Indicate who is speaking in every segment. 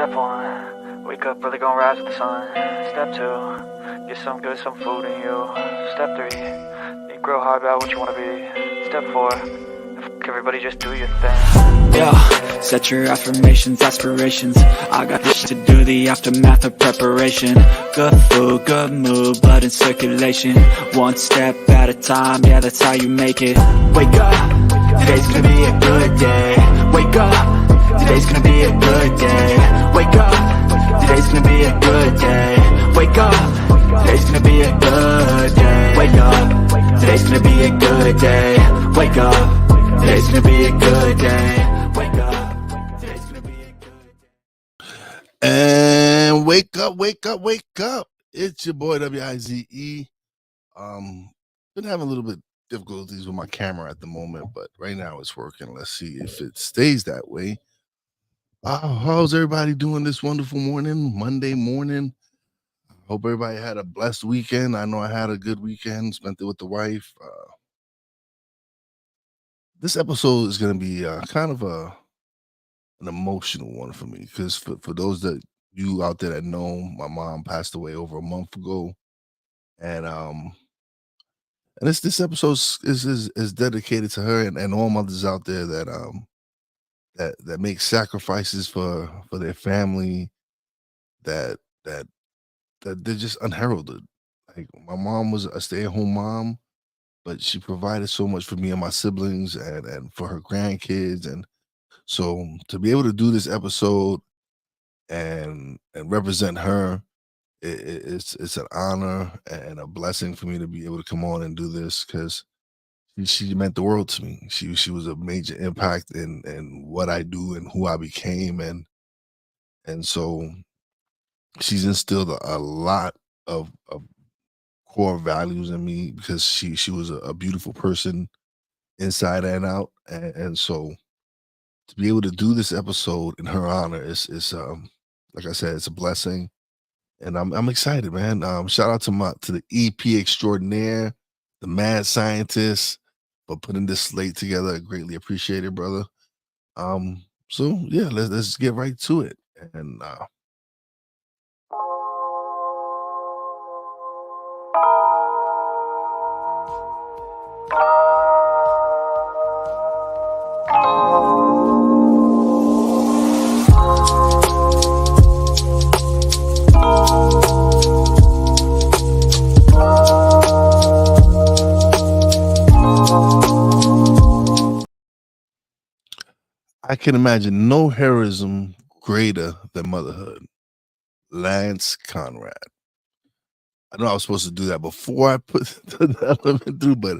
Speaker 1: Step one, wake up early, gonna rise with the sun. Step two, get some good, some food in you. Step three, think real hard about what you wanna be. Step four, everybody just do your thing.
Speaker 2: Yeah, set your affirmations, aspirations. I got this to do, the aftermath of preparation. Good food, good mood, blood in circulation. One step at a time, yeah, that's how you make it. Wake up, today's gonna be a good day. Wake up, today's gonna be a good day. Wake up, today's gonna be a good day. Wake up, today's gonna be a good day. Wake up, today's gonna be a good day. Wake up, today's gonna be a good day. Wake up, today's gonna be a good day.
Speaker 3: And wake up, wake up, wake up. It's your boy Wize. Been having a little bit difficulties with my camera at the moment, but right now it's working. Let's see if it stays that way. How's everybody doing this wonderful morning, Monday morning? Hope everybody had a blessed weekend. I know I had a good weekend, spent it with the wife. This episode is going to be kind of an emotional one for me, because for those that you out there that know, my mom passed away over a month ago, and this episode is dedicated to her and all mothers out there that make sacrifices for their family, that they're just unheralded. Like, my mom was a stay-at-home mom, but she provided so much for me and my siblings and for her grandkids. And so to be able to do this episode and represent her, it's an honor and a blessing for me to be able to come on and do this, because she meant the world to me. She was a major impact in what I do and who I became, and so she's instilled a lot of core values in me, because she was a beautiful person inside and out, and so to be able to do this episode in her honor is like I said, it's a blessing, and I'm excited, man. Shout out to the EP extraordinaire, the mad scientist, for putting this slate together. I greatly appreciate it, brother. So yeah, let's get right to it. And I can imagine no heroism greater than motherhood. Lance Conrad. I know I was supposed to do that before I put the element through, but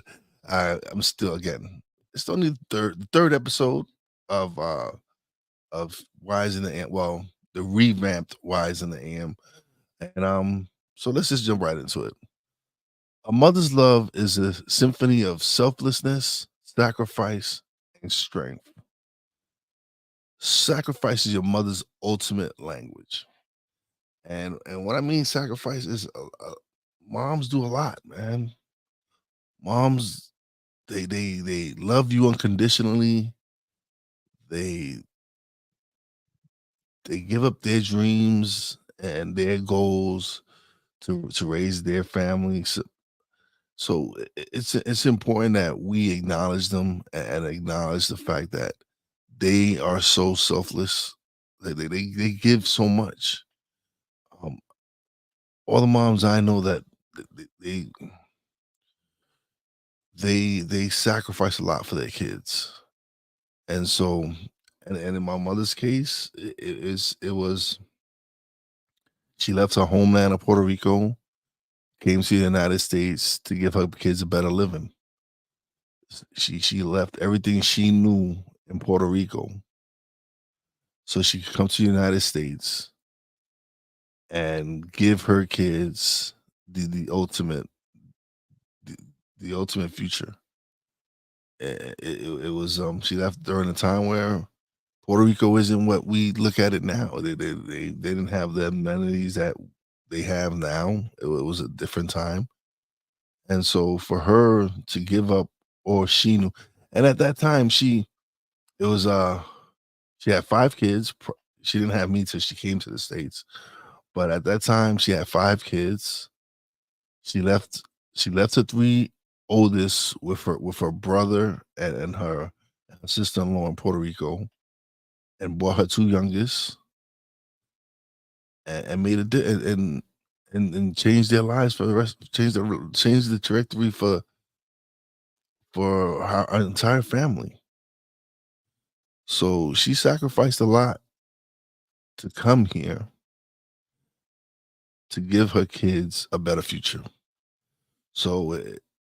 Speaker 3: I'm still, again, it's only the third episode of Wize In Da A.M. Well, the revamped Wize In Da A.M. And so let's just jump right into it. A mother's love is a symphony of selflessness, sacrifice, and strength. Sacrifice is your mother's ultimate language. And what I mean sacrifice is, moms do a lot, man. Moms, they love you unconditionally. They give up their dreams and their goals to raise their families. So it's important that we acknowledge them and acknowledge the fact that they are so selfless. They give so much. All the moms I know that they they sacrifice a lot for their kids, and so and in my mother's case, it was, she left her homeland of Puerto Rico, came to the United States to give her kids a better living. She left everything she knew in Puerto Rico so she could come to the United States and give her kids the ultimate the ultimate future. It was she left during a time where Puerto Rico isn't what we look at it now. They didn't have the amenities that they have now. It was a different time, and so for her to give up, or she knew, and at that time it was she had 5 kids. she didn't have me till she came to the States. But at that time, she had 5 kids. She left she left her 3 oldest with her brother and her sister-in-law in Puerto Rico, and brought her 2 youngest, and made a di and changed their lives for the rest, changed the trajectory for our entire family. So she sacrificed a lot to come here to give her kids a better future. So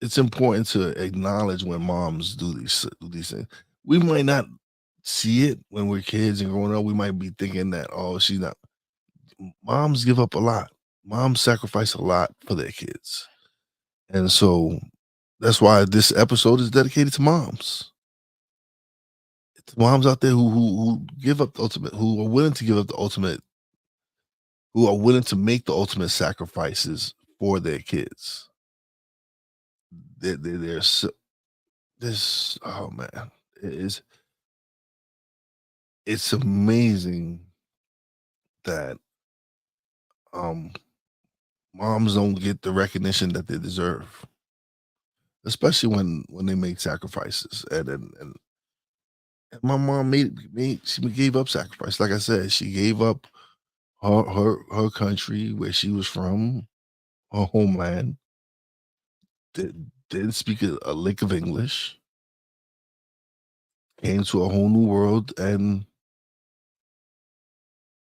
Speaker 3: it's important to acknowledge when moms do these things. We might not see it when we're kids and growing up. We might be thinking that, oh, she's not. Moms give up a lot. Moms sacrifice a lot for their kids, and so that's why this episode is dedicated to moms. It's moms out there who give up the ultimate, who are willing to give up the ultimate, who are willing to make the ultimate sacrifices for their kids. They're so, this, oh man, it is it's amazing that um moms don't get the recognition that they deserve, especially when they make sacrifices. And my mom made she gave up sacrifice. Like I said, she gave up her country where she was from, her homeland. Didn't speak a lick of English. Came to a whole new world and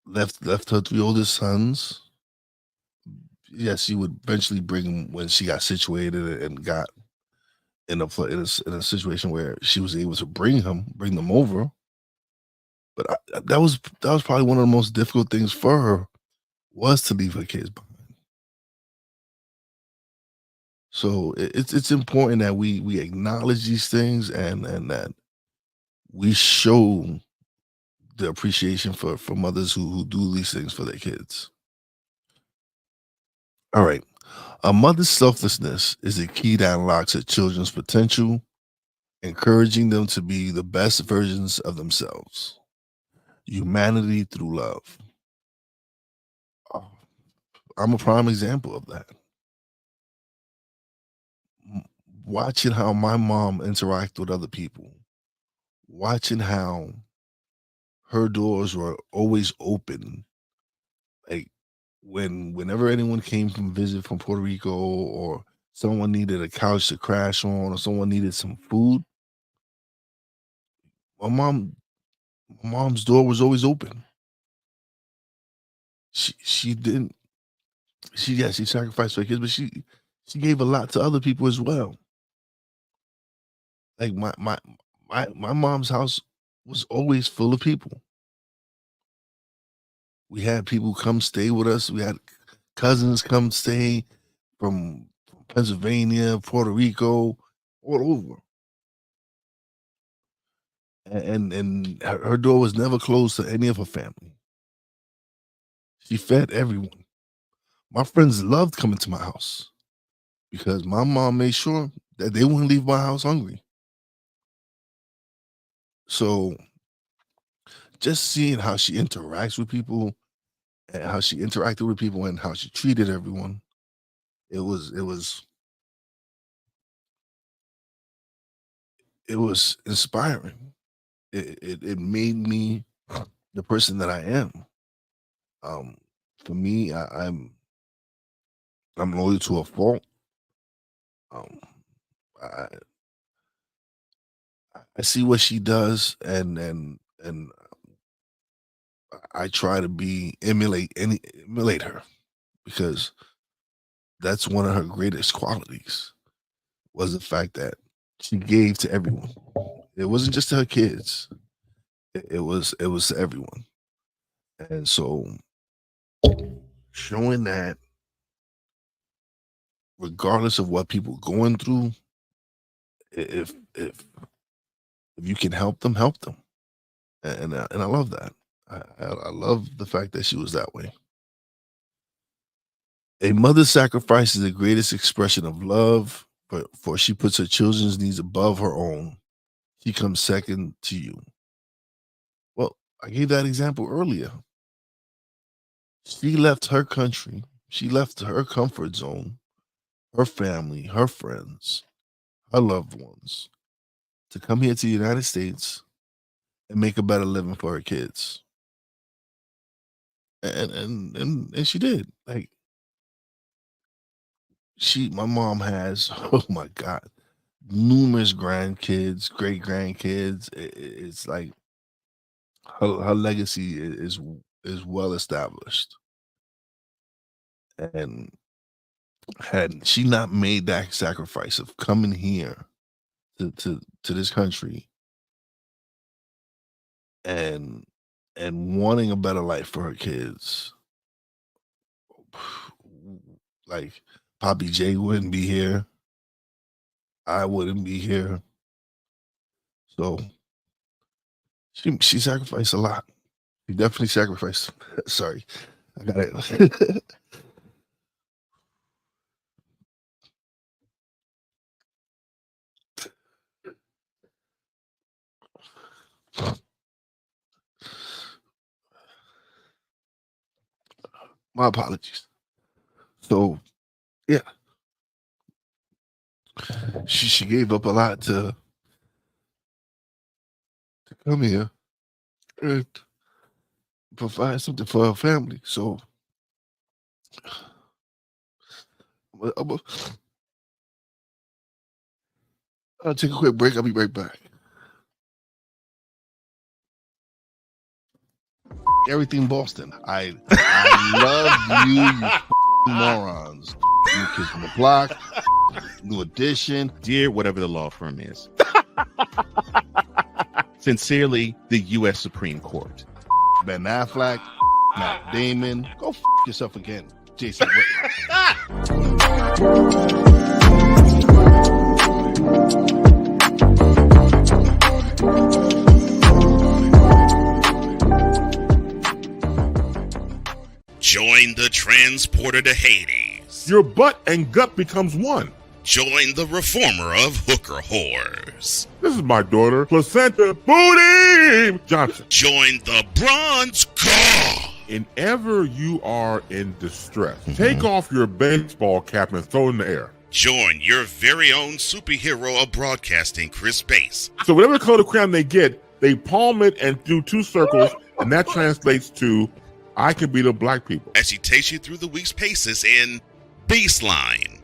Speaker 3: left her 3 oldest sons. Yes, she would eventually bring them when she got situated and got in a situation where she was able to bring them over. But that was probably one of the most difficult things for her, was to leave her kids behind. So it's important that we acknowledge these things, and that we show the appreciation for mothers who do these things for their kids. All right. A mother's selflessness is the key that unlocks her children's potential, encouraging them to be the best versions of themselves. Humanity through love. Oh, I'm a prime example of that. Watching how my mom interact with other people, watching how her doors were always open, like whenever anyone came from visit from Puerto Rico, or someone needed a couch to crash on, or someone needed some food, my mom my mom's door was always open. She didn't she sacrificed for her kids, but she gave a lot to other people as well. Like my mom's house was always full of people. We had people come stay with us. We had cousins come stay from Pennsylvania, Puerto Rico, all over. And her door was never closed to any of her family. She fed everyone. My friends loved coming to my house because my mom made sure that they wouldn't leave my house hungry. So just seeing how she interacts with people, and how she interacted with people, and how she treated everyone, it was it was inspiring. It made me the person that I am. Um, for me, I'm loyal to a fault. Um, I I see what she does, and I try to be emulate her, because that's one of her greatest qualities, was the fact that she gave to everyone. It wasn't just to her kids. It was to everyone. And so showing that regardless of what people going through, if you can help them. And I love that. I love the fact that she was that way. A mother's sacrifice is the greatest expression of love, for she puts her children's needs above her own. She comes second to you. Well, I gave that example earlier. She left her country. She left her comfort zone, her family, her friends, her loved ones to come here to the United States and make a better living for her kids. And she did. Like my mom has, oh my God, numerous grandkids, great grandkids. It's like her legacy is well established. And had she not made that sacrifice of coming here to this country and wanting a better life for her kids, like Poppy J wouldn't be here. I wouldn't be here. So she sacrificed a lot. She definitely sacrificed. Sorry, I got it. My apologies. So yeah, she gave up a lot to come here and provide something for her family. So I'll take a quick break. I'll be right back. Everything Boston. I love you morons. New Kids on the Block, New Edition.
Speaker 4: Dear whatever the law firm is. Sincerely, the U.S. Supreme Court.
Speaker 3: Ben Affleck, Matt Damon. Go yourself again, Jason Whitlock.
Speaker 5: Join the transporter to Hades.
Speaker 6: Your butt and gut becomes one.
Speaker 5: Join the reformer of hooker whores.
Speaker 6: This is my daughter, Placenta Booty Johnson.
Speaker 5: Join the bronze car.
Speaker 6: Whenever you are in distress, take off your baseball cap and throw it in the air.
Speaker 5: Join your very own superhero of broadcasting, Chris Bass.
Speaker 6: So whatever color crayon they get, they palm it and do 2 circles, and that translates to, I can be the black people.
Speaker 5: As he takes you through the week's paces in Baseline.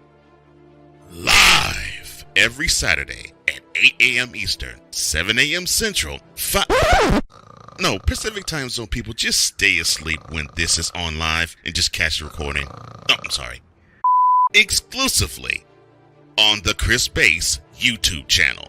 Speaker 5: Live every Saturday at 8 a.m. Eastern, 7 a.m. Central, Pacific time zone people, just stay asleep when this is on live and just catch the recording. Oh, I'm sorry. Exclusively on the Chris Bass YouTube channel.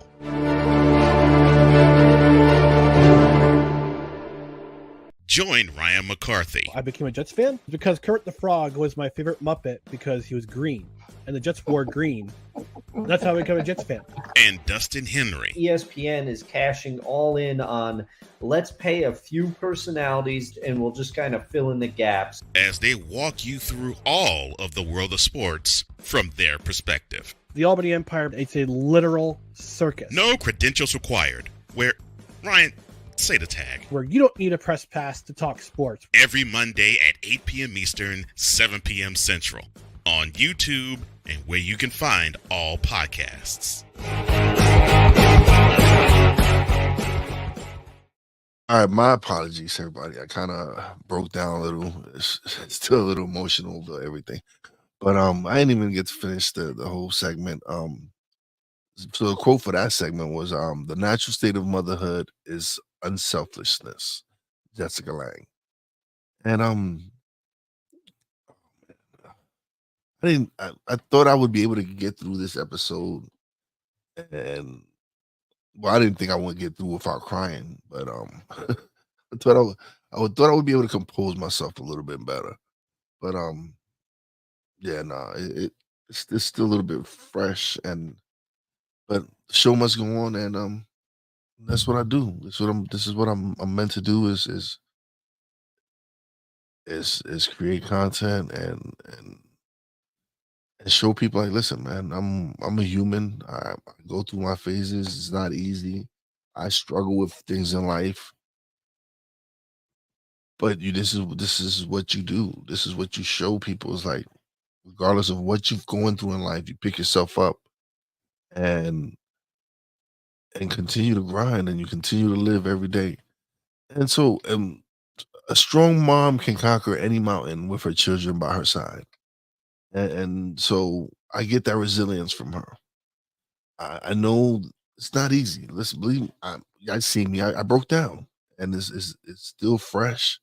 Speaker 5: Join Ryan McCarthy.
Speaker 7: I became a Jets fan because Kermit the Frog was my favorite Muppet because he was green, and the Jets wore green. That's how I became a Jets fan.
Speaker 5: And Dustin Henry.
Speaker 8: ESPN is cashing all in on let's pay a few personalities and we'll just kind of fill in the gaps.
Speaker 5: As they walk you through all of the world of sports from their perspective.
Speaker 7: The Albany Empire, it's a literal circus.
Speaker 5: No credentials required. Where, Ryan, say the tag.
Speaker 7: Where you don't need a press pass to talk sports.
Speaker 5: Every Monday at 8 p.m. Eastern, 7 p.m. Central. On YouTube and where you can find all podcasts.
Speaker 3: All right, my apologies, everybody. I kind of broke down a little. It's still a little emotional to everything, but I didn't even get to finish the whole segment. So the quote for that segment was the natural state of motherhood is unselflessness. Jessica Lange. And I thought I would be able to get through this episode, and I didn't think I would get through without crying, but I thought I would be able to compose myself a little bit better. But it's still a little bit fresh, but the show must go on, and that's what I do. This is what I'm meant to do is create content and show people like, listen, man, I'm a human. I go through my phases. It's not easy. I struggle with things in life. but this is what you do. This is what you show people. Is like, regardless of what you've going through in life, you pick yourself up and continue to grind, and you continue to live every day. And so, a strong mom can conquer any mountain with her children by her side. And so I get that resilience from her. I know it's not easy. Listen, believe me, I see me. I broke down, and it's still fresh.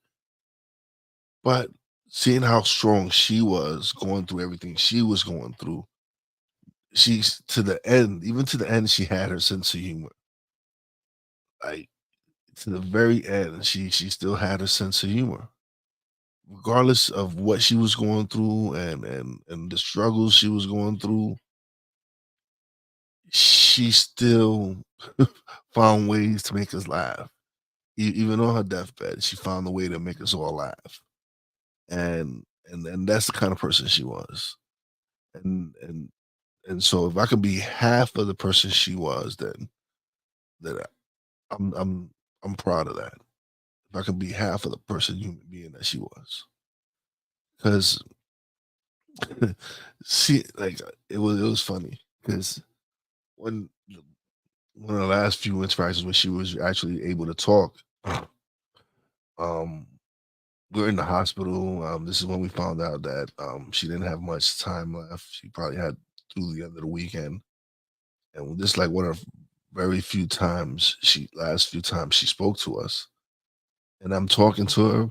Speaker 3: But seeing how strong she was going through everything she was going through, she's to the end. Even to the end, she had her sense of humor. Like, to the very end, she still had her sense of humor, regardless of what she was going through and the struggles she was going through. She still found ways to make us laugh. Even on her deathbed, she found a way to make us all laugh. And that's the kind of person she was. And and and so if I could be half of the person she was, then I'm I'm proud of that. If I could be half of the person human being that she was. Because she like it was funny because when one of the last few interactions when she was actually able to talk, um, we were in the hospital. This is when we found out that she didn't have much time left. She probably had through the end of the weekend, and this is like one of very few times last few times she spoke to us. And I'm talking to her,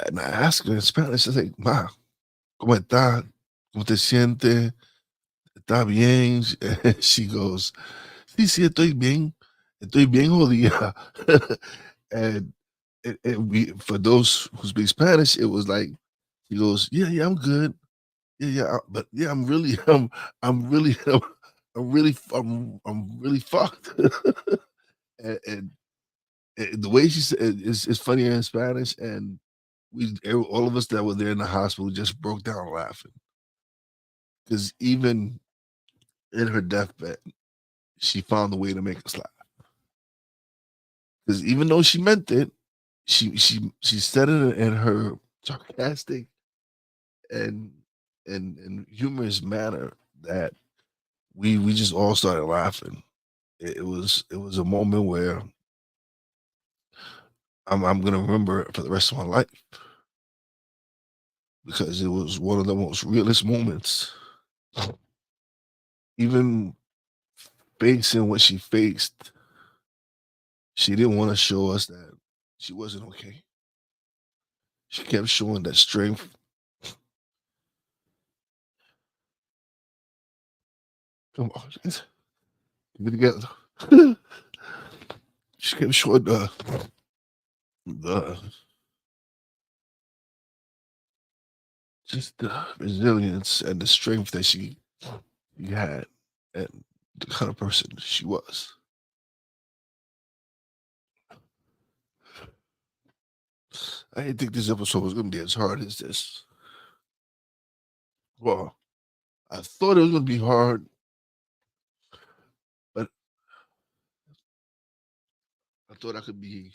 Speaker 3: and I asked her in Spanish. I say, "Ma, cómo está? ¿Cómo te sientes? ¿Está bien?" And she goes, "Sí, sí, estoy bien jodida." and we, for those who speak Spanish, it was like he goes, "Yeah, yeah, I'm good. Yeah, yeah, but yeah, I'm really, I'm really, I'm really fucked." And the way she said is funny in Spanish, and all of us that were there in the hospital just broke down laughing because even in her deathbed, she found a way to make us laugh. Because even though she meant it, she said it in her sarcastic and and humorous manner that we just all started laughing. It was a moment where I'm gonna remember it for the rest of my life because it was one of the most realest moments. Even facing what she faced, she didn't want to show us that she wasn't okay. She kept showing that strength. Come on, let's get it together. She kept showing the just the resilience and the strength that she had, and the kind of person she was. I didn't think this episode was gonna be as hard as this. Well, I thought it was gonna be hard, but I thought I could be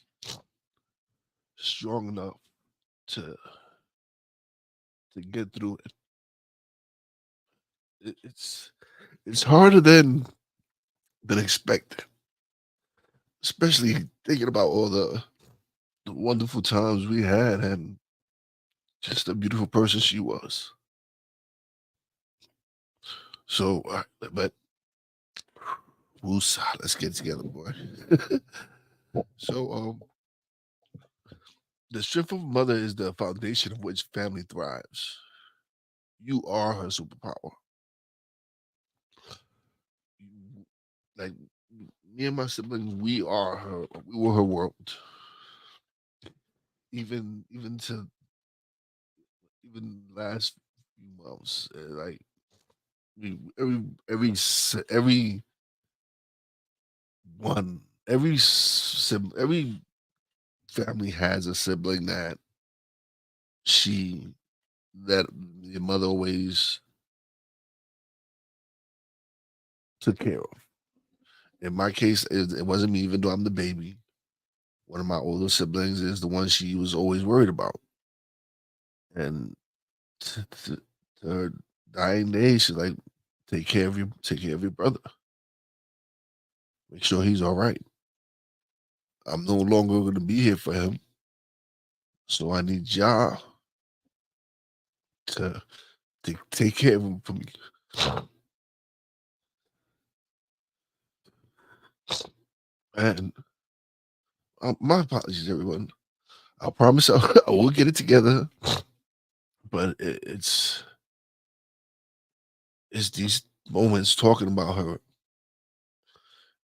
Speaker 3: strong enough to get through it. It's harder than expected, especially thinking about all the wonderful times we had and just the beautiful person she was. So, but woosah, let's get together, boy. So, the strength of a mother is the foundation of which family thrives. You are her superpower. You- Like me and my siblings, we are her. We were her world. Even to even last few months, like every one every family has a sibling she that your mother always took care of. In my case, it wasn't me, even though I'm the baby. One of my older siblings is the one she was always worried about. And to her dying day, she's like, take care of your brother. Make sure he's all right. I'm no longer gonna be here for him. So I need y'all to take care of him for me. And my apologies, everyone. I promise I will get it together. But it's these moments talking about her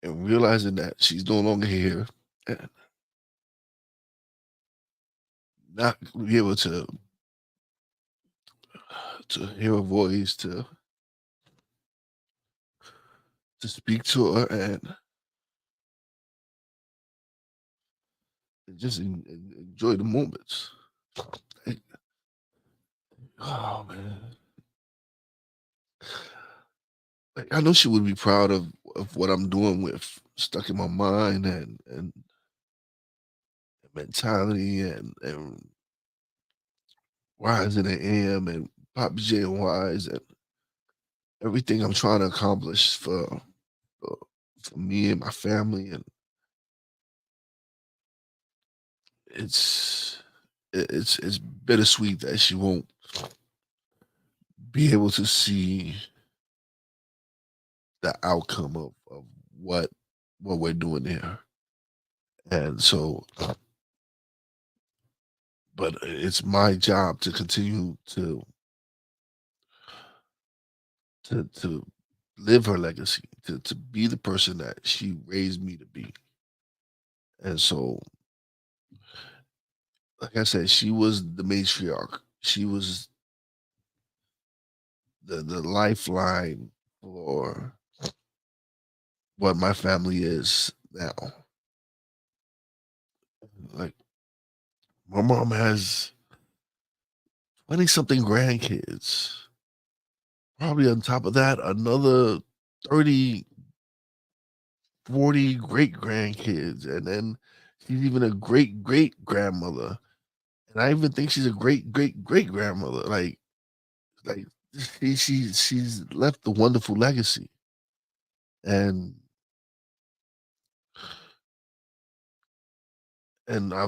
Speaker 3: and realizing that she's no longer here and not be able to hear her voice, to speak to her and just enjoy the moments. Like, oh man. Like, I know she would be proud of what I'm doing with Stuck in My Mind and Mentality and Wize In Da A.M and Poppy J and Wise and everything I'm trying to accomplish for, for me and my family. And it's it's bittersweet that she won't be able to see the outcome of what what we're doing here. And so, but it's my job to continue to live her legacy, to be the person that she raised me to be. And so, like I said, she was the matriarch. She was the lifeline for what my family is now. Like my mom has 20 something grandkids. Probably on top of that, another 30, 40 great grandkids. And then she's even a great great grandmother. And I even think she's a great great great grandmother. Like she's left a wonderful legacy. And I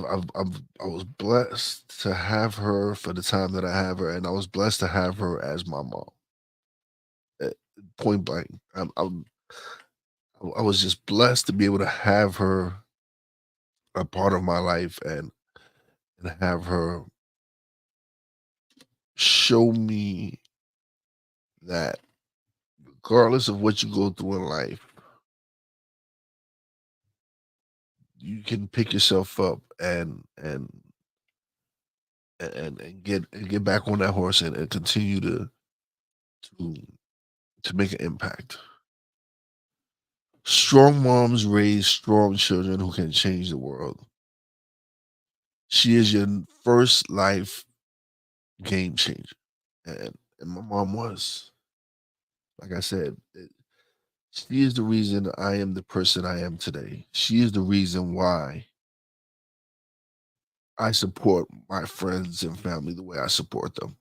Speaker 3: was blessed to have her for the time that I have her, and I was blessed to have her as my mom. eh, Point blank, I was just blessed to be able to have her a part of my life and have her show me that regardless of what you go through in life, you can pick yourself up and get back on that horse and continue to to make an impact. Strong moms raise strong children who can change the world. She is your first life game changer. And my mom was. Like I said, she is the reason I am the person I am today. She is the reason why I support my friends and family the way I support them.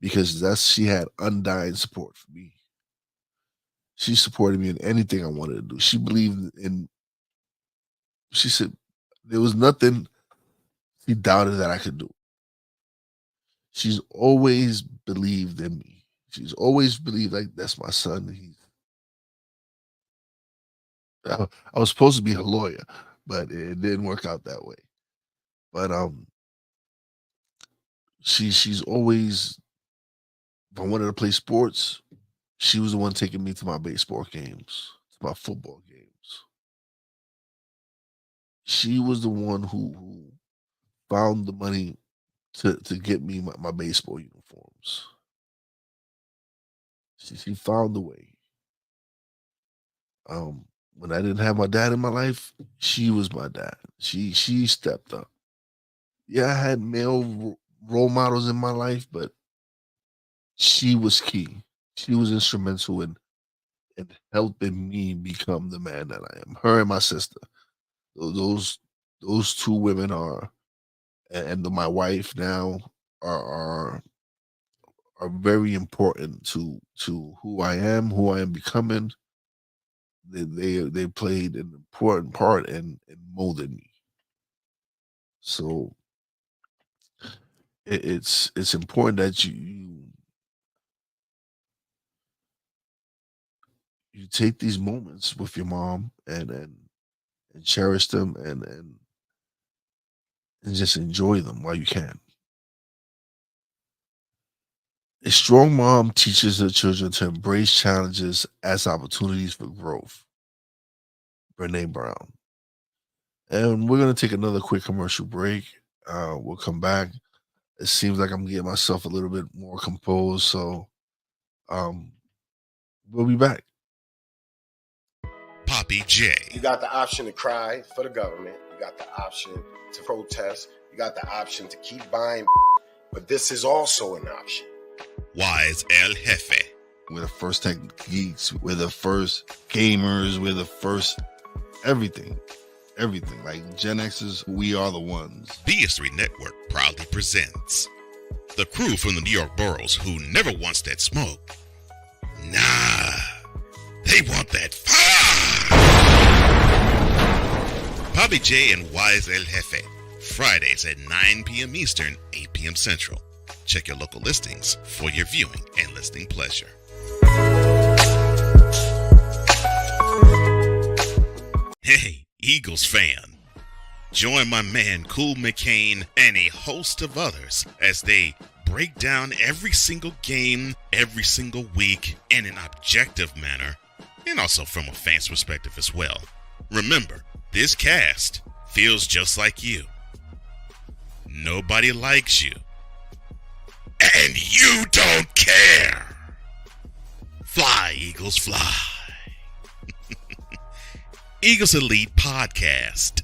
Speaker 3: Because she had undying support for me. She supported me in anything I wanted to do. She believed in, she said, there was nothing she doubted that I could do. She's always believed in me. She's always believed like that's my son. I was supposed to be her lawyer, but it didn't work out that way. But she's always, if I wanted to play sports, she was the one taking me to my baseball games, to my football games. She was the one who found the money to get me my baseball uniforms. She found the way. When I didn't have my dad in my life, she was my dad. She stepped up. Yeah, I had male role models in my life, but she was key. She was instrumental and helping me become the man that I am. Her and my sister. Those those two women are, and my wife now are are very important to who I am becoming. They played an important part in molding me. So it's important that you take these moments with your mom and cherish them and just enjoy them while you can. A strong mom teaches her children to embrace challenges as opportunities for growth. Brene Brown. And we're gonna take another quick commercial break. We'll come back. It seems like I'm getting myself a little bit more composed, so um, we'll be back.
Speaker 5: Poppy J.
Speaker 9: You got the option to cry for the government. You got the option to protest. You got the option to keep buying, but this is also an option.
Speaker 5: Wize El Jefe.
Speaker 3: We're the first tech geeks. We're the first gamers. We're the first everything. Everything. Like Gen Xers, we are the ones.
Speaker 5: BS3 Network proudly presents the crew from the New York boroughs who never wants that smoke. Nah, they want that fire. Poppy J and Wize El Jefe. Fridays at 9 p.m. Eastern, 8 p.m. Central. Check your local listings for your viewing and listening pleasure. Hey, Eagles fan. Join my man Cool McCain and a host of others as they break down every single game, every single week in an objective manner, and also from a fan's perspective as well. Remember, this cast feels just like you. Nobody likes you. And you don't care. Fly, Eagles, fly. Eagles Elite Podcast.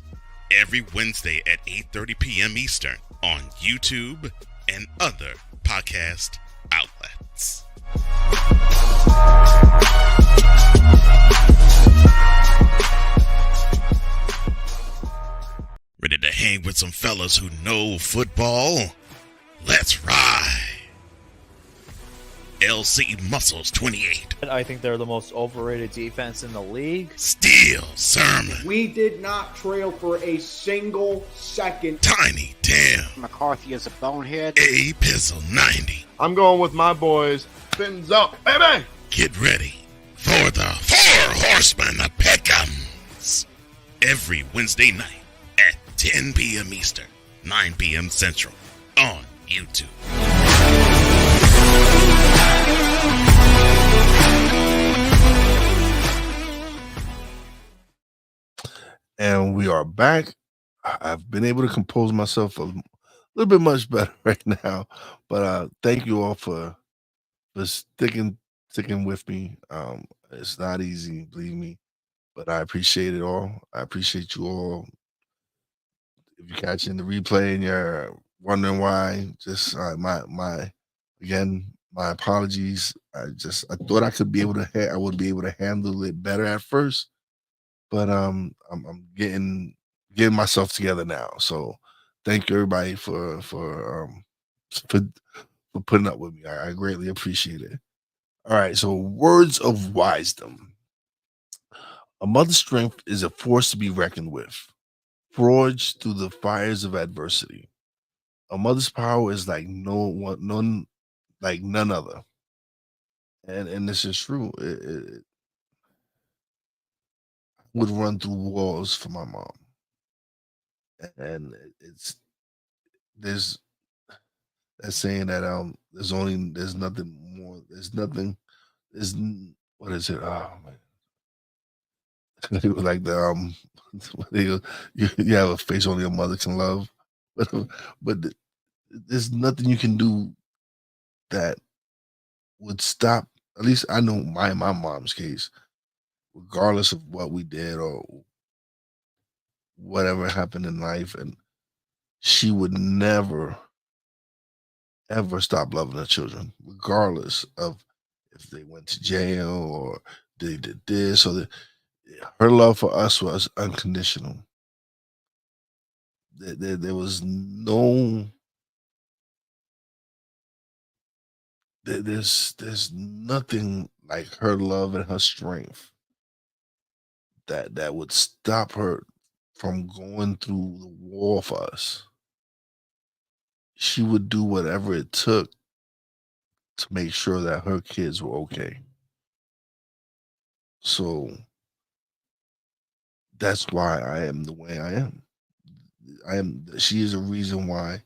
Speaker 5: Every Wednesday at 8:30 p.m. Eastern on YouTube and other podcast outlets. Ready to hang with some fellas who know football? Let's ride. LC Muscles 28.
Speaker 10: I think they're the most overrated defense in the league.
Speaker 5: Steel Sermon.
Speaker 11: We did not trail for a single second.
Speaker 5: Tiny Tim.
Speaker 12: McCarthy is a bonehead.
Speaker 5: A Pizzle 90.
Speaker 13: I'm going with my boys. Fins up, baby.
Speaker 5: Get ready for the Four Horsemen of Pick'ems. Every Wednesday night at 10 p.m. Eastern, 9 p.m. Central on YouTube.
Speaker 3: And we are back. I've been able to compose myself a little bit much better right now, but thank you all for sticking with me. It's not easy, believe me, but I appreciate it all. I appreciate you all. If you're catching the replay and you're wondering why, just my apologies. I thought I could be able to I would be able to handle it better at first, but I'm getting myself together now. So thank you everybody for putting up with me. I greatly appreciate it. All right, so words of wisdom. A mother's strength is a force to be reckoned with, forged through the fires of adversity. A mother's power is like none other. And this is true. It would run through walls for my mom. And there's that saying that there's what is it? Oh man. Like the you have a face only a mother can love. But there's nothing you can do that would stop, at least I know my mom's case, regardless of what we did or whatever happened in life, and she would never ever stop loving her children, regardless of if they went to jail or they did this. So that her love for us was unconditional. There was no there's nothing like her love and her strength that would stop her from going through the wall for us. She would do whatever it took to make sure that her kids were okay. So that's why I am the way I am. She is a reason why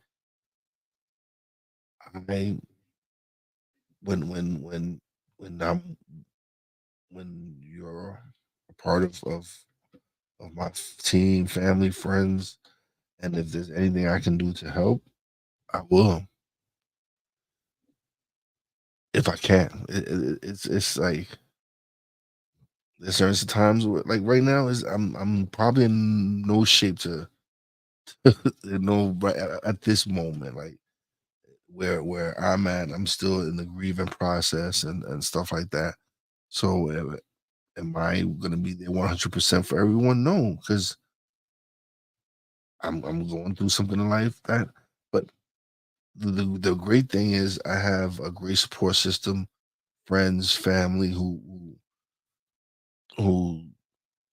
Speaker 3: I when I'm when you're a part of my team, family, friends, and if there's anything I can do to help, I will. If I can. It's like there's certain times where, like right now, is I'm probably in no shape to you know right at this moment, like where I'm at, I'm still in the grieving process and stuff like that. So am I gonna be there 100% for everyone? No, because I'm going through something in life that, but the great thing is I have a great support system, friends, family who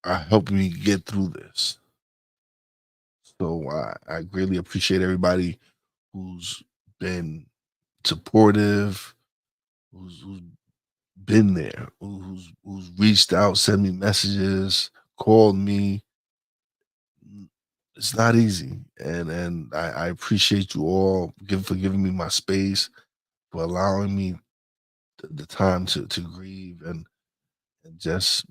Speaker 3: are helping me get through this. So I greatly appreciate everybody who's been supportive, who's been there, who's reached out, sent me messages, called me. It's not easy, and I appreciate you all for giving me my space, for allowing me the time to grieve and just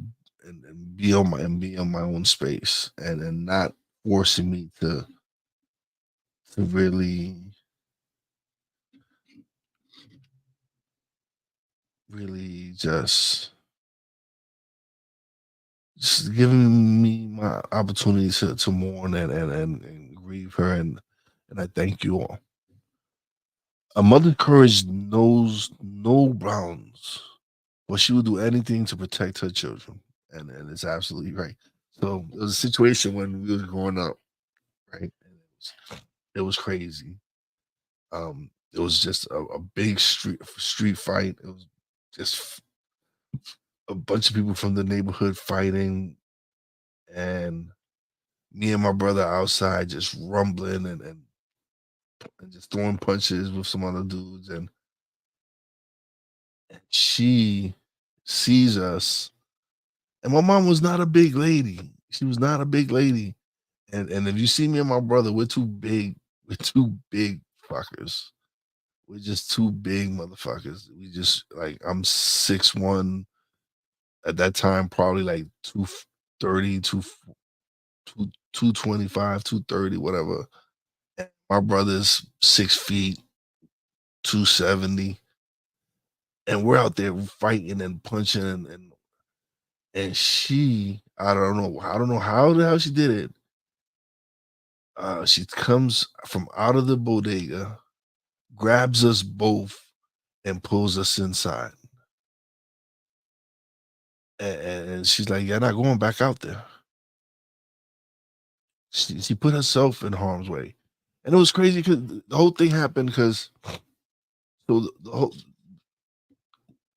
Speaker 3: and be on my own space and not forcing me to really just giving me my opportunity to mourn and grieve her and I thank you all. A mother courage knows no bounds, but she will do anything to protect her children, and it's absolutely right. So there was a situation when we was growing up, right? And it was crazy. It was just a big street fight. It was just a bunch of people from the neighborhood fighting, and me and my brother outside just rumbling and just throwing punches with some other dudes. And she sees us, and my mom was not a big lady. She was not a big lady. And if you see me and my brother, we're too big. We're too big fuckers. We're just too big motherfuckers. We just like I'm 6'1", at that time, probably like 230, 225, 230, whatever. And my brother's 6 feet, 270. And we're out there fighting and punching and she, I don't know how the hell she did it. She comes from out of the bodega, grabs us both, and pulls us inside. And she's like, "You're not going back out there." She put herself in harm's way, and it was crazy because the whole thing happened because so the whole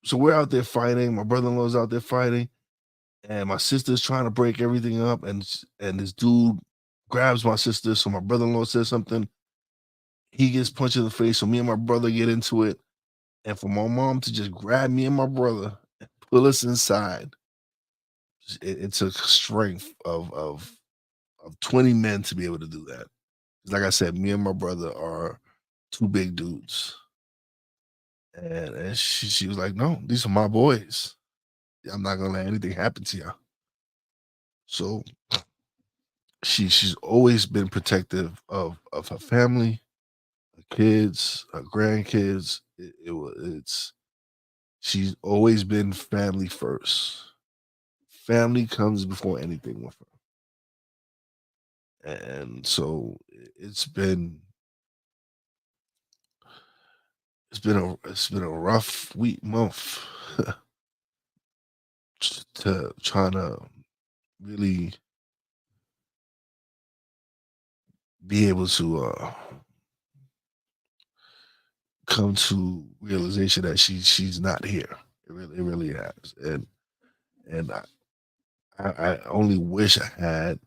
Speaker 3: so we're out there fighting. My brother-in-law's out there fighting, and my sister's trying to break everything up, and this dude grabs my sister. So my brother-in-law says something. He gets punched in the face. So me and my brother get into it, and for my mom to just grab me and my brother and pull us inside, it took strength of 20 men to be able to do that. Like I said, me and my brother are two big dudes. And she was like, "No, these are my boys. I'm not gonna let anything happen to you." So she's always been protective of her family, her kids, her grandkids. It's she's always been family first. Family comes before anything with her. And so it's been a rough month. to trying to really be able to come to realization that she's not here. It really has, and I only wish I had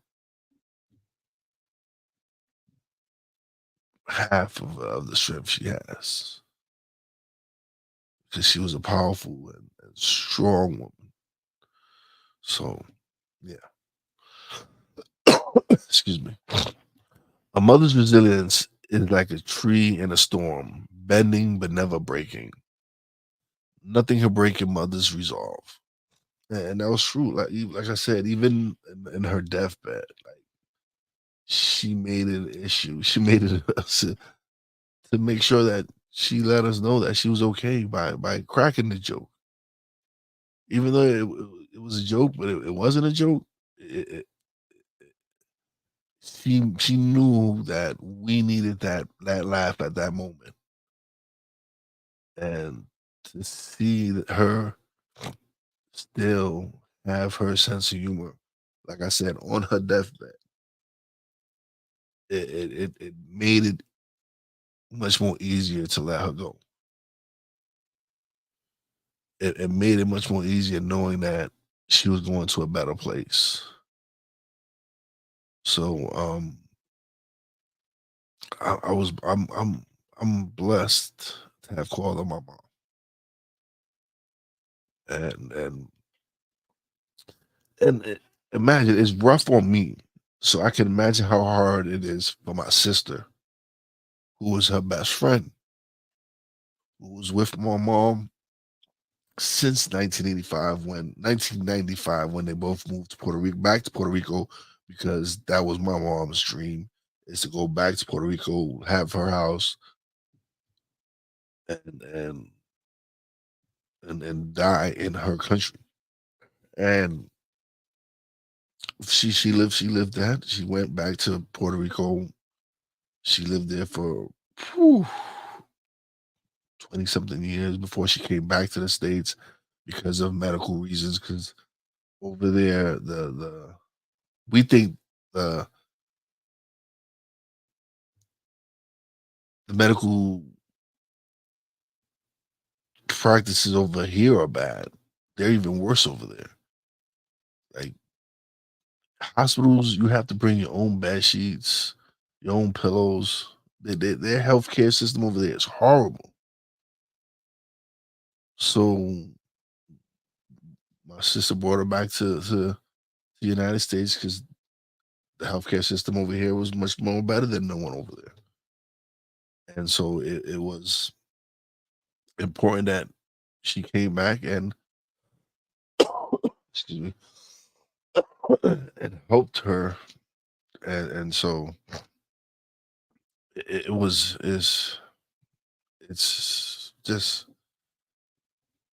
Speaker 3: half of the strength she has, because she was a powerful and strong woman. So yeah, excuse me. A mother's resilience is like a tree in a storm, bending but never breaking. Nothing can break your mother's resolve. And that was true. Like I said, even in her deathbed, like she made it an issue. She made it to make sure that she let us know that she was okay by cracking the joke, even though it was a joke, but it wasn't a joke. She knew that we needed that laugh at that moment, and to see her still have her sense of humor, like I said, on her deathbed, it made it much more easier to let her go. It made it much more easier knowing that she was going to a better place. So I'm blessed to have called her my mom, and imagine it's rough on me, so I can imagine how hard it is for my sister, who was her best friend, who was with my mom since 1995 when they both moved to Puerto Rico, back to Puerto Rico, because that was my mom's dream, is to go back to Puerto Rico, have her house, and and die in her country. And she lived that. She went back to Puerto Rico. She lived there for 20 something years before she came back to the States because of medical reasons. Because over there, the we think the the medical practices over here are bad. They're even worse over there. Like hospitals, you have to bring your own bed sheets, your own pillows. Their healthcare system over there is horrible. So my sister brought her back to the United States because the healthcare system over here was much more better than the one over there. And so it was important that she came back and excuse me and helped her. And so it was is it's just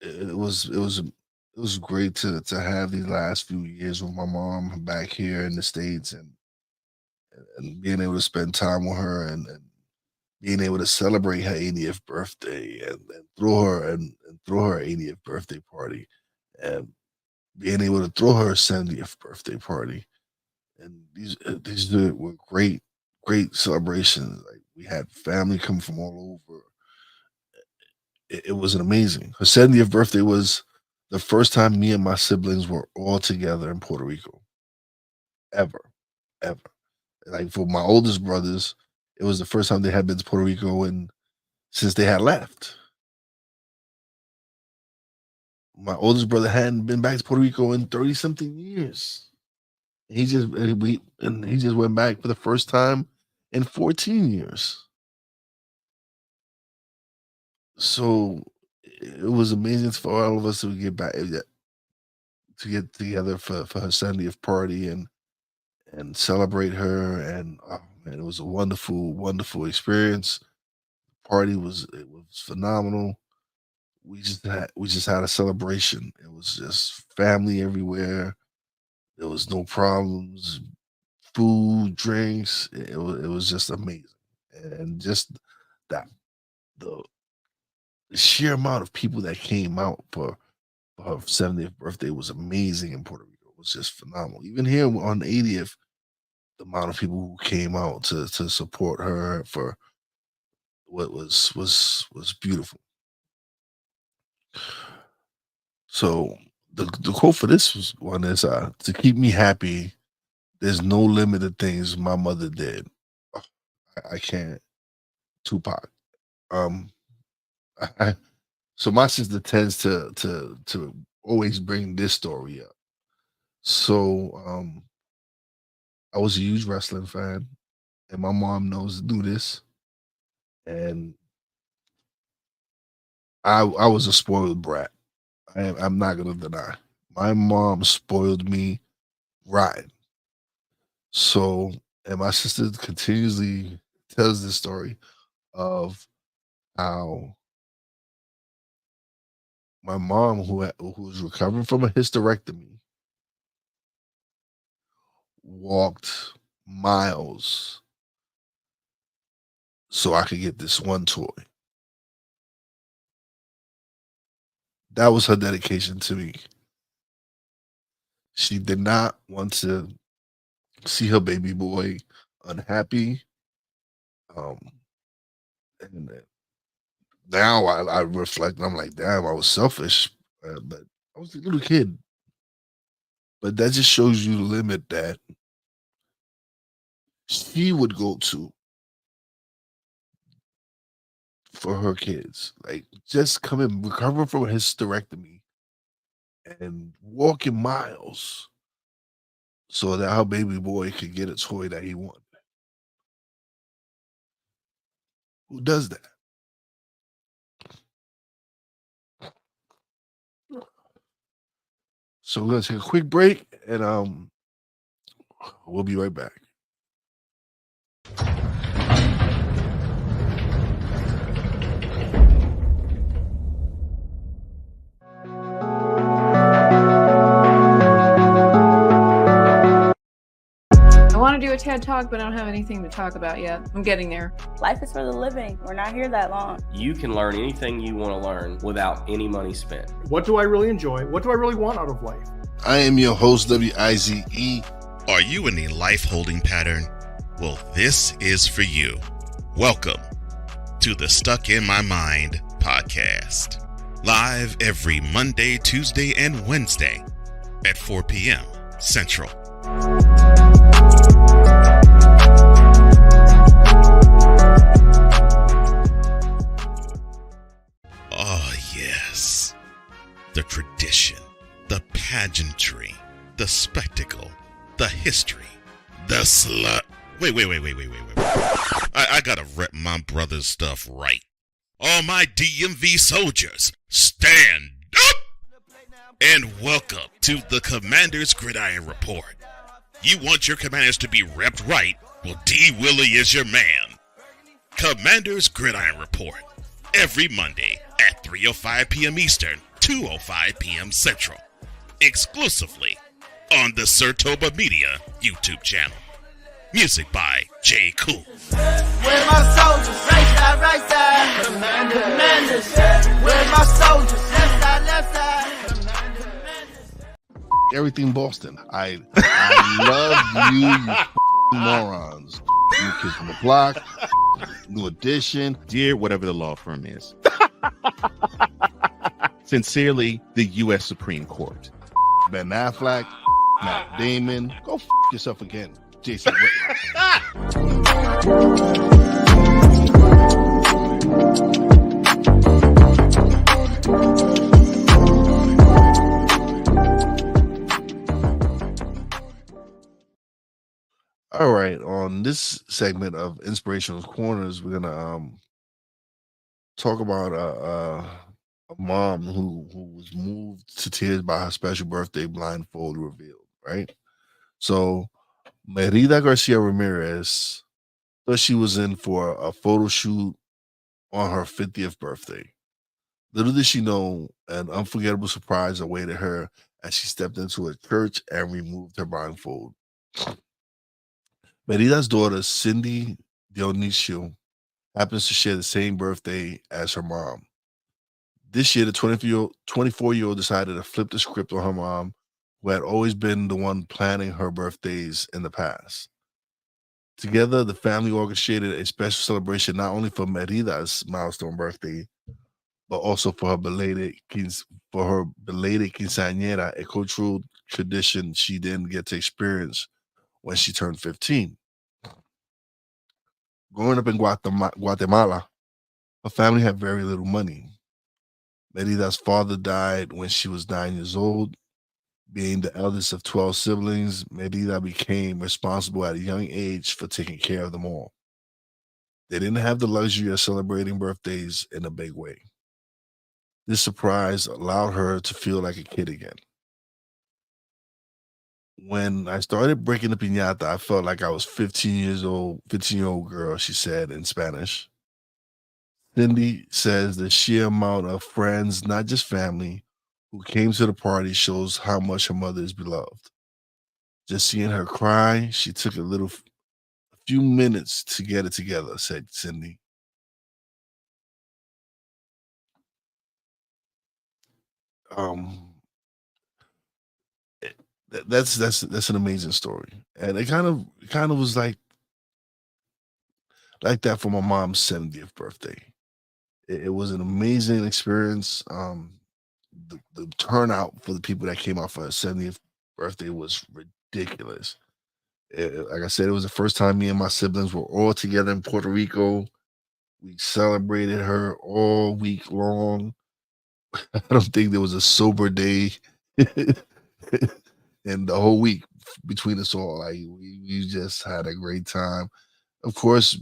Speaker 3: it was great to have these last few years with my mom back here in the States, and being able to spend time with her, and being able to celebrate her 80th birthday, and throw her 80th birthday party, and being able to throw her 70th birthday party. And these were great celebrations. Like we had family come from all over. It was an amazing. Her 70th birthday was the first time me and my siblings were all together in Puerto Rico ever, ever. Like for my oldest brothers, it was the first time they had been to Puerto Rico and since they had left. My oldest brother hadn't been back to Puerto Rico in 30 something years. He just went back for the first time in 14 years. So it was amazing for all of us to get back to get together for her 70th party and celebrate her. And oh man, it was a wonderful experience. Party was phenomenal. We just had a celebration. It was just family everywhere. There was no problems, food, drinks. It was just amazing, and just that the sheer amount of people that came out for her 70th birthday was amazing in Puerto Rico. It was just phenomenal. Even here on the 80th, the amount of people who came out to support her for what was beautiful. So the quote for this one is to keep me happy, there's no limit to things my mother did. Ugh, I can't. Tupac. Um so my sister tends to always bring this story up. So I was a huge wrestling fan, and my mom knows to do this. And I was a spoiled brat. I'm not gonna deny. My mom spoiled me rotten. So, and my sister continuously tells this story of how my mom, who was recovering from a hysterectomy, walked miles so I could get this one toy. That was her dedication to me. She did not want to see her baby boy unhappy. Um, and now I reflect, and I'm like, damn, I was selfish, but I was a little kid. But that just shows you the limit that she would go to for her kids. Like just coming, recovering from a hysterectomy and walking miles so that her baby boy could get a toy that he wanted. Who does that? So we're gonna take a quick break and we'll be right back.
Speaker 14: I want to do a TED Talk, but I don't have anything to talk about yet. I'm getting there.
Speaker 15: Life is for the living. We're not here that long.
Speaker 16: You can learn anything you want to learn without any money spent.
Speaker 11: What do I really enjoy? What do I really want out of life?
Speaker 3: I am your host, Wize.
Speaker 5: Are you in a life holding pattern? Well, this is for you. Welcome to the Stuck in My Mind podcast. Live every Monday, Tuesday, and Wednesday at 4 p.m. Central. Oh, yes. The tradition, the pageantry, the spectacle, the history, the slut. Wait. I gotta rep my brother's stuff right. All my DMV soldiers, stand up! And welcome to the Commander's Gridiron Report. You want your commanders to be repped right? Well, D. Willie is your man. Commander's Gridiron Report. Every Monday at 3:05 p.m. Eastern, 2:05 p.m. Central. Exclusively on the Sertoba Media YouTube channel. Music by J. Cool.
Speaker 17: Where my soldiers? Right side. Commanders. Where my soldiers? Left side.
Speaker 3: Everything Boston. I love you morons. New Kids from the Block, New Edition.
Speaker 4: Dear whatever the law firm is. Sincerely, the U.S. Supreme Court.
Speaker 3: Ben Affleck, Matt Damon. Go yourself again, Jason Whitlock. All right, on this segment of Inspirational Corners, we're gonna talk about a mom who was moved to tears by her special birthday blindfold revealed, right? So Merida Garcia Ramirez thought she was in for a photo shoot on her 50th birthday. Little did she know an unforgettable surprise awaited her as she stepped into a church and removed her blindfold. Merida's daughter, Cindy Dionisio, happens to share the same birthday as her mom. This year, the 24-year-old decided to flip the script on her mom, who had always been the one planning her birthdays in the past. Together, the family orchestrated a special celebration not only for Merida's milestone birthday, but also for her belated quinceañera, a cultural tradition she didn't get to experience when she turned 15. Growing up in Guatemala, her family had very little money. Merida's father died when she was 9 years old. Being the eldest of 12 siblings, Merida became responsible at a young age for taking care of them all. They didn't have the luxury of celebrating birthdays in a big way. This surprise allowed her to feel like a kid again. When I started breaking the piñata, I felt like I was 15 years old, 15-year-old girl, she said in Spanish. Cindy says the sheer amount of friends, not just family, who came to the party shows how much her mother is beloved. Just seeing her cry, she took a few minutes to get it together, said Cindy. Um, that's an amazing story, and it kind of was like that for my mom's 70th birthday. It was an amazing experience. The turnout for the people that came out for her 70th birthday was ridiculous. Like I said, it was the first time me and my siblings were all together in Puerto Rico. We celebrated her all week long. I don't think there was a sober day in the whole week between us all. Like we just had a great time. Of course,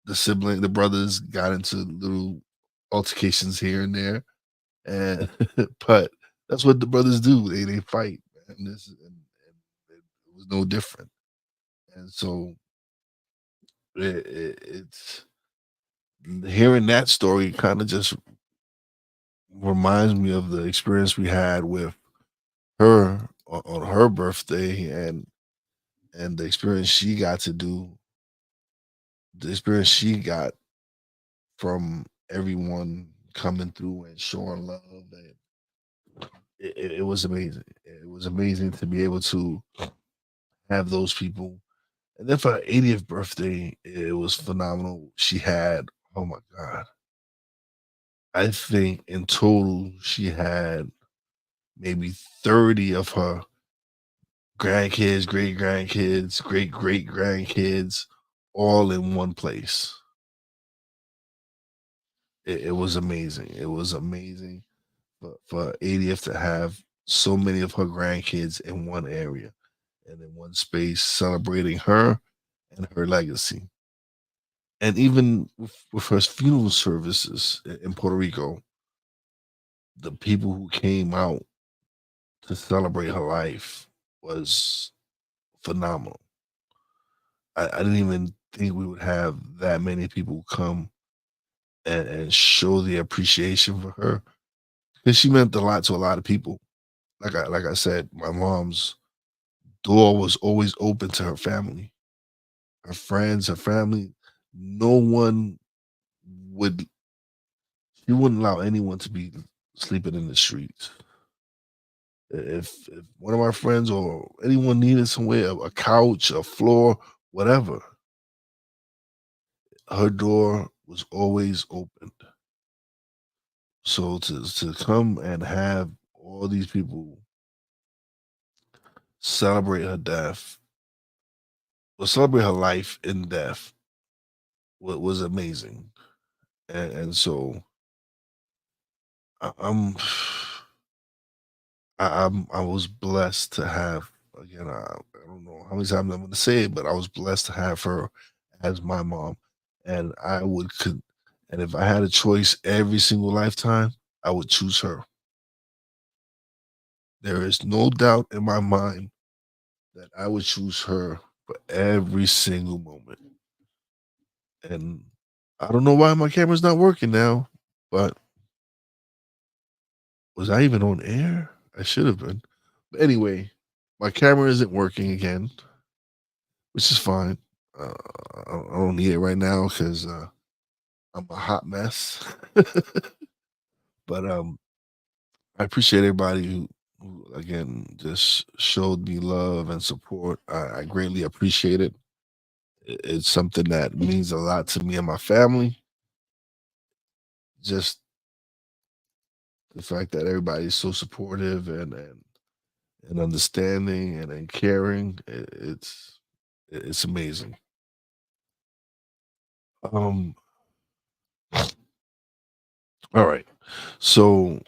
Speaker 3: the brothers got into little altercations here and there, and but that's what the brothers do. They fight, and it was no different. And so it's hearing that story kind of just reminds me of the experience we had with her on her birthday, and the experience she got to do, the experience she got from everyone coming through and showing love, and it was amazing. It was amazing to be able to have those people. And then for her 80th birthday, it was phenomenal. She had, oh my God, I think in total she had maybe 30 of her grandkids, great grandkids, great great grandkids, all in one place. It was amazing. It was amazing for 80th to have so many of her grandkids in one area and in one space celebrating her and her legacy. And even with her funeral services in Puerto Rico, the people who came out to celebrate her life was phenomenal. I didn't even think we would have that many people come and show the appreciation for her, because she meant a lot to a lot of people. Like I said, my mom's door was always open to her family, her friends, her family. No one would She wouldn't allow anyone to be sleeping in the streets. If one of my friends or anyone needed somewhere, a couch, a floor, whatever, her door was always open. So to come and have all these people celebrate her death, or celebrate her life in death, was amazing. And so I'm I was blessed to have, again, I don't know how many times I'm going to say it, but I was blessed to have her as my mom, and and if I had a choice every single lifetime, I would choose her. There is no doubt in my mind that I would choose her for every single moment. And I don't know why my camera's not working now, but was I even on air? I should have been. But anyway, my camera isn't working again, which is fine. I don't need it right now because I'm a hot mess. But I appreciate everybody who again just showed me love and support. I greatly appreciate it. It's something that means a lot to me and my family. Just the fact that everybody is so supportive and understanding and caring, it's amazing. All right. So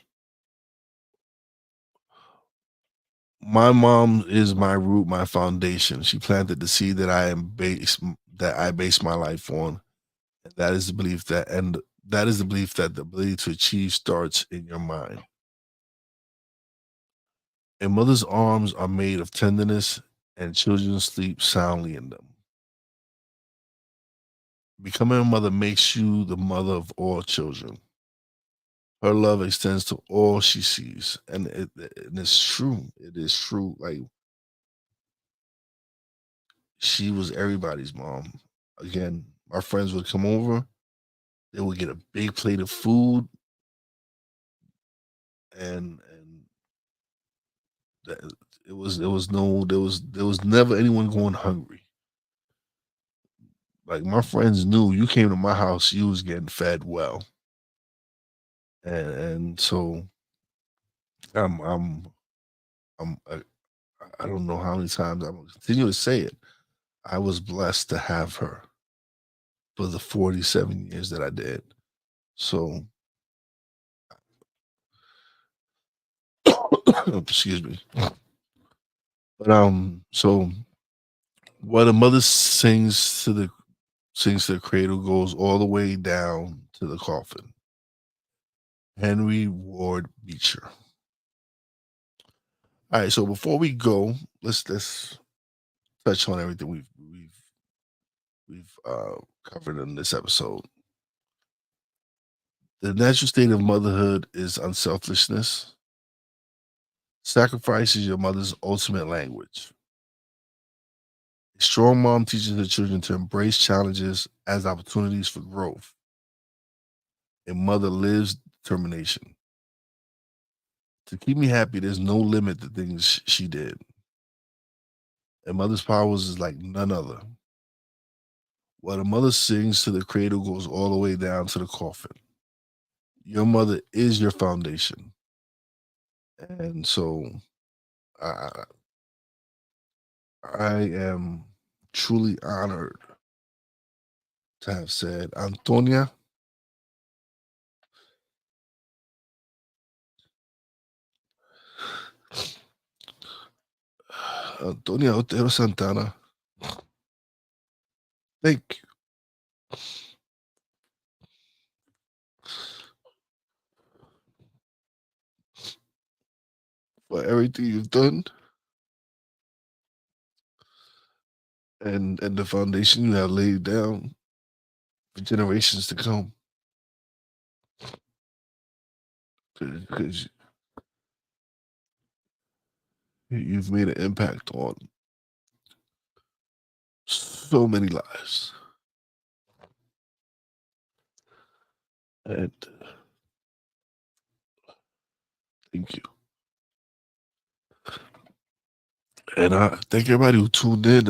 Speaker 3: my mom is my root, my foundation. She planted the seed that I base my life on. And that is the belief that the ability to achieve starts in your mind. A mother's arms are made of tenderness, and children sleep soundly in them. Becoming a mother makes you the mother of all children. Her love extends to all she sees, and it's true. It is true. Like, she was everybody's mom. Again, my friends would come over. They would get a big plate of food, and there was never anyone going hungry. Like, my friends knew you came to my house, you was getting fed well, and so I don't know how many times I'm gonna continue to say it. I was blessed to have her for the 47 years that I did. So, excuse me. But so what a mother sings to the cradle goes all the way down to the coffin. Henry Ward Beecher. All right, so before we go, let's touch on everything we've covered in this episode. The natural state of motherhood is unselflessness. Sacrifice is your mother's ultimate language. A strong mom teaches her children to embrace challenges as opportunities for growth. A mother lives determination. To keep me happy, there's no limit to things she did. A mother's powers is like none other. What a mother sings to the cradle goes all the way down to the coffin. Your mother is your foundation. And so I am truly honored to have said, Antonia, Otero Santana, thank you. For everything you've done and the foundation you have laid down for generations to come. Because you've made an impact on so many lives. And thank you. And I thank everybody who tuned in,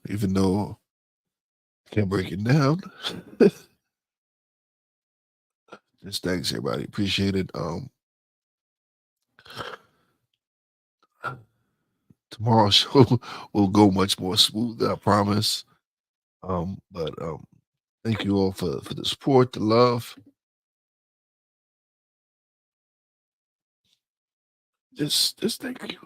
Speaker 3: even though I can't break it down. Just thanks, everybody. Appreciate it. Tomorrow's show will go much more smooth, I promise. But thank you all for the support, the love. Just thank you.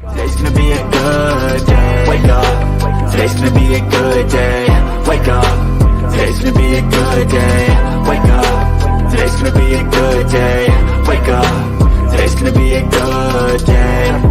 Speaker 2: Today's gonna be a good day. Wake up. Today's gonna be a good day. Wake up. Today's gonna be a good day. Wake up. Today's gonna be a good day. Wake up. Today's gonna be a good day.